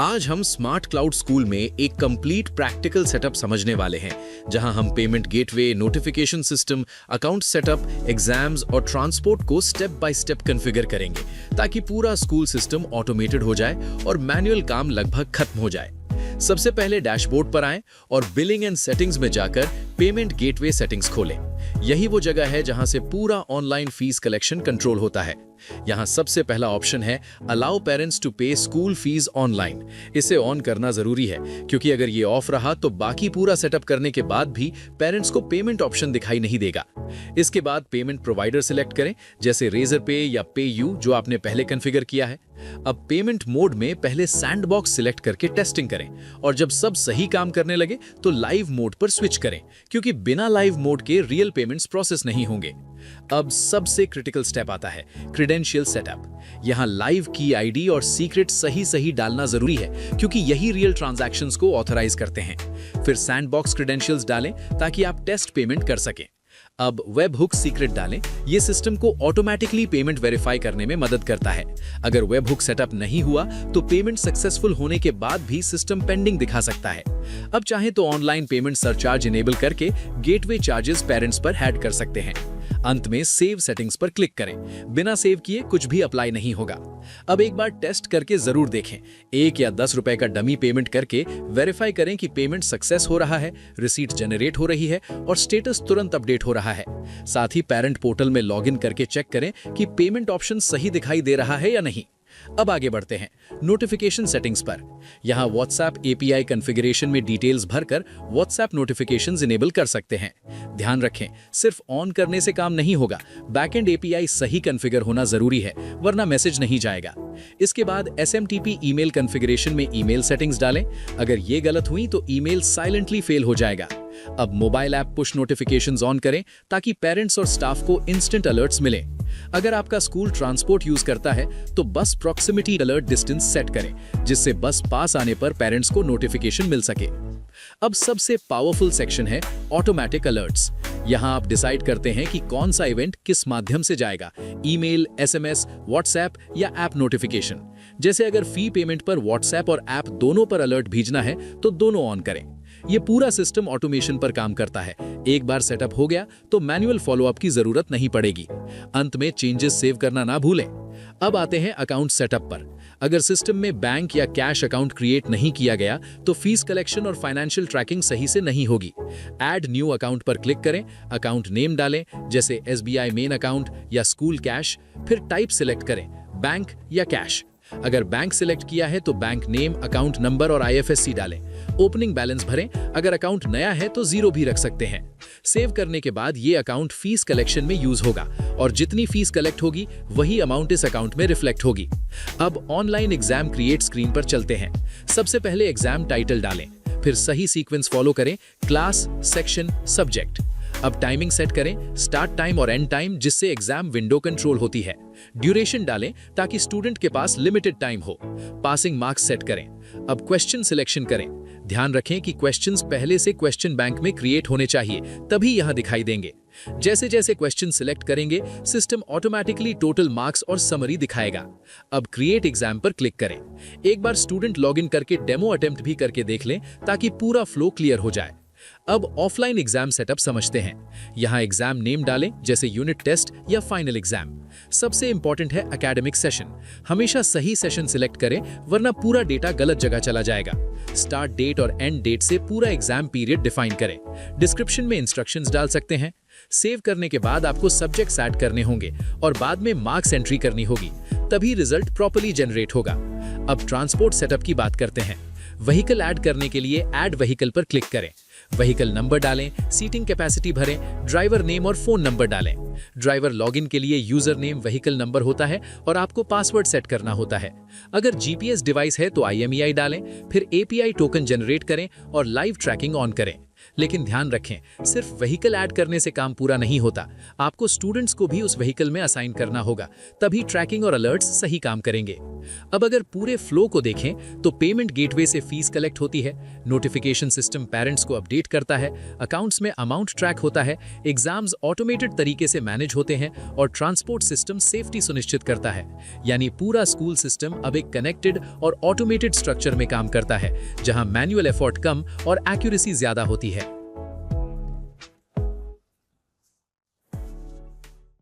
आज हम smart cloud school में एक कंप्लीट प्रैक्टिकल सेटअप समझने वाले हैं, जहां हम payment gateway, notification system, account setup, exams और ट्रांसपोर्ट को स्टेप बाय स्टेप कॉन्फ़िगर करेंगे ताकि पूरा स्कूल सिस्टम ऑटोमेटेड हो जाए और मैनुअल काम लगभग खत्म हो जाए। सबसे पहले डैशबोर्ड पर आएं और बिलिंग एंड सेटिंग्स में जाकर पेमेंट गेटवे सेटिंग्स खोलें। यही वो जगह है जहां से पूरा ऑनलाइन फीस कलेक्शन कंट्रोल होता है। यहां सबसे पहला ऑप्शन है अलाउ पेरेंट्स टू पे स्कूल फीस ऑनलाइन। इसे ऑन करना जरूरी है क्योंकि अगर ये ऑफ रहा तो बाकी पूरा सेटअप करने के बाद भी पेरेंट्स को पेमेंट ऑप्शन दिखाई नहीं देगा। इसके बाद पेमेंट प्रोवाइडर सिलेक्ट करें, जैसे रेजर पे या पे यू जो आपने पहले कॉन्फ़िगर किया है। अब पेमेंट मोड में पहले सैंडबॉक्स सिलेक्ट करके टेस्टिंग करें और जब सब सही काम करने लगे तो लाइव मोड पर स्विच करें, क्योंकि बिना लाइव मोड के रियल पेमेंट्स प्रोसेस नहीं होंगे। अब सबसे क्रिटिकल स्टेप आता है क्रेडेंशियल सेटअप। यहां लाइव की आईडी और सीक्रेट सही डालना जरूरी है, क्योंकि यही रियल ट्रांजैक्शंस को ऑथराइज करते हैं। फिर सैंडबॉक्स क्रेडेंशियल्स डालें ताकि आप टेस्ट पेमेंट कर सकें। अब वेब हुक सीक्रेट डालें, यह सिस्टम को ऑटोमेटिकली पेमेंट वेरीफाई करने में मदद करता है। अगर वेब हुक सेटअप नहीं हुआ तो पेमेंट सक्सेसफुल होने के बाद भी सिस्टम पेंडिंग दिखा सकता है। अब चाहे तो ऑनलाइन पेमेंट सरचार्ज इनेबल करके गेटवे चार्जेस पेरेंट्स पर ऐड कर सकते हैं। अंत में सेव सेटिंग्स पर क्लिक करें। बिना सेव किए कुछ भी अप्लाई नहीं होगा। अब एक बार टेस्ट करके जरूर देखें। 1 या 10 रुपए का डमी पेमेंट करके वेरीफाई करें कि पेमेंट सक्सेस हो रहा है, रिसीट जनरेट हो रही है और स्टेटस तुरंत अपडेट हो रहा है। साथ ही पेरेंट पोर्टल में लॉगिन करके चेक करें कि पेमेंट ऑप्शन सही दिखाई दे रहा है या नहीं। अब आगे बढ़ते हैं नोटिफिकेशन सेटिंग्स पर। यहां व्हाट्सएप एपीआई कॉन्फ़िगरेशन में डिटेल्स भरकर व्हाट्सएप नोटिफिकेशंस इनेबल कर सकते हैं। ध्यान रखें, सिर्फ ऑन करने से काम नहीं होगा, बैकएंड एपीआई सही कॉन्फ़िगर होना जरूरी है, वरना मैसेज नहीं जाएगा। इसके बाद एसएमटीपी ईमेल कॉन्फ़िगरेशन में ईमेल सेटिंग्स डालें। अगर ये गलत हुई तो ईमेल साइलेंटली फेल हो जाएगा। अब mobile app push notifications on करें ताकि पेरेंट्स और स्टाफ को इंस्टेंट अलर्ट्स मिलें। अगर आपका स्कूल ट्रांसपोर्ट यूज करता है तो बस प्रॉक्सिमिटी अलर्ट डिस्टेंस सेट करें, जिससे बस पास आने पर पेरेंट्स को नोटिफिकेशन मिल सके। अब सबसे पावरफुल सेक्शन है ऑटोमेटिक अलर्ट्स। यहां आप डिसाइड करते हैं कि कौन सा इवेंट किस माध्यम से जाएगा, ईमेल, एसएमएस, व्हाट्सएप या ऐप नोटिफिकेशन। जैसे अगर फी पेमेंट पर व्हाट्सएप और ऐप दोनों पर अलर्ट भेजना है तो दोनों ऑन करें। ये पूरा सिस्टम ऑटोमेशन पर काम करता है। एक बार सेटअप हो गया तो मैनुअल फॉलोअप की जरूरत नहीं पड़ेगी। अंत में चेंजेस सेव करना ना भूलें। अब आते हैं अकाउंट सेटअप पर। अगर सिस्टम में बैंक या कैश अकाउंट क्रिएट नहीं किया गया तो फीस कलेक्शन और फाइनेंशियल ट्रैकिंग सही से नहीं होगी। ऐड न्यू अकाउंट पर क्लिक करें, अकाउंट नेम डालें, जैसे एसबीआई मेन अकाउंट या स्कूल कैश। फिर टाइप सिलेक्ट करें, बैंक या कैश। अगर बैंक सिलेक्ट किया है तो बैंक नेम, अकाउंट नंबर और आईएफएससी डालें। ओपनिंग बैलेंस भरें। अगर अकाउंट नया है तो 0 भी रख सकते हैं। सेव करने के बाद ये अकाउंट फीस कलेक्शन में यूज होगा और जितनी फीस कलेक्ट होगी वही अमाउंट इस अकाउंट में रिफ्लेक्ट होगी। अब ऑनलाइन एग्जाम क्रिएट स्क्रीन पर चलते हैं। सबसे पहले एग्जाम टाइटल डालें, फिर सही सीक्वेंस फॉलो करें, क्लास, सेक्शन, सब्जेक्ट। अब टाइमिंग सेट करें, स्टार्ट टाइम और एंड टाइम, जिससे एग्जाम विंडो कंट्रोल होती है। ड्यूरेशन डालें ताकि स्टूडेंट के पास लिमिटेड टाइम हो। पासिंग मार्क्स सेट करें। अब क्वेश्चन सिलेक्शन करें। ध्यान रखें कि क्वेश्चंस पहले से क्वेश्चन बैंक में क्रिएट होने चाहिए, तभी यहां दिखाई देंगे। जैसे जैसे क्वेश्चन सिलेक्ट करेंगे सिस्टम ऑटोमेटिकली टोटल मार्क्स और समरी दिखाएगा। अब क्रिएट एग्जाम पर क्लिक करें। एक बार स्टूडेंट लॉगिन करके डेमो अटेम्प्ट भी करके देख लें ताकि पूरा फ्लो क्लियर हो जाए। अब ऑफलाइन एग्जाम सेटअप समझते हैं। यहां एग्जाम नेम डालें, जैसे यूनिट टेस्ट या फाइनल एग्जाम। सबसे इंपॉर्टेंट है एकेडमिक सेशन। हमेशा सही सेशन सिलेक्ट करें, वरना पूरा डेटा गलत जगह चला जाएगा। स्टार्ट डेट और एंड डेट से पूरा एग्जाम पीरियड डिफाइन करें। डिस्क्रिप्शन में इंस्ट्रक्शंस डाल सकते हैं। सेव करने के बाद आपको सब्जेक्ट्स ऐड करने होंगे और बाद में मार्क्स एंट्री करनी होगी, तभी रिजल्ट प्रॉपर्ली जनरेट होगा। अब ट्रांसपोर्ट सेटअप की बात करते हैं। व्हीकल ऐड करने के लिए ऐड व्हीकल पर क्लिक करें। व्हीकल नंबर डालें, सीटिंग कैपेसिटी भरें, ड्राइवर नेम और फोन नंबर डालें। ड्राइवर लॉगिन के लिए यूजर नेम व्हीकल नंबर होता है और आपको पासवर्ड सेट करना होता है। अगर जीपीएस डिवाइस है तो IMEI डालें, फिर API टोकन जनरेट करें और लाइव ट्रैकिंग ऑन करें। लेकिन ध्यान रखें, सिर्फ व्हीकल ऐड करने से काम पूरा नहीं होता। आपको स्टूडेंट्स को भी उस व्हीकल में असाइन करना होगा, तभी ट्रैकिंग और अलर्ट्स सही काम करेंगे। अब अगर पूरे फ्लो को देखें तो पेमेंट गेटवे से फीस कलेक्ट होती है, नोटिफिकेशन सिस्टम पेरेंट्स को अपडेट करता है, अकाउंट्स में अमाउंट ट्रैक होता है, एग्जाम्स ऑटोमेटेड तरीके से मैनेज होते हैं और ट्रांसपोर्ट सिस्टम सेफ्टी सुनिश्चित करता है। यानी पूरा स्कूल सिस्टम अब एक कनेक्टेड और ऑटोमेटेड स्ट्रक्चर में काम करता है, जहां मैनुअल एफर्ट कम और एक्यूरेसी ज्यादा होती है।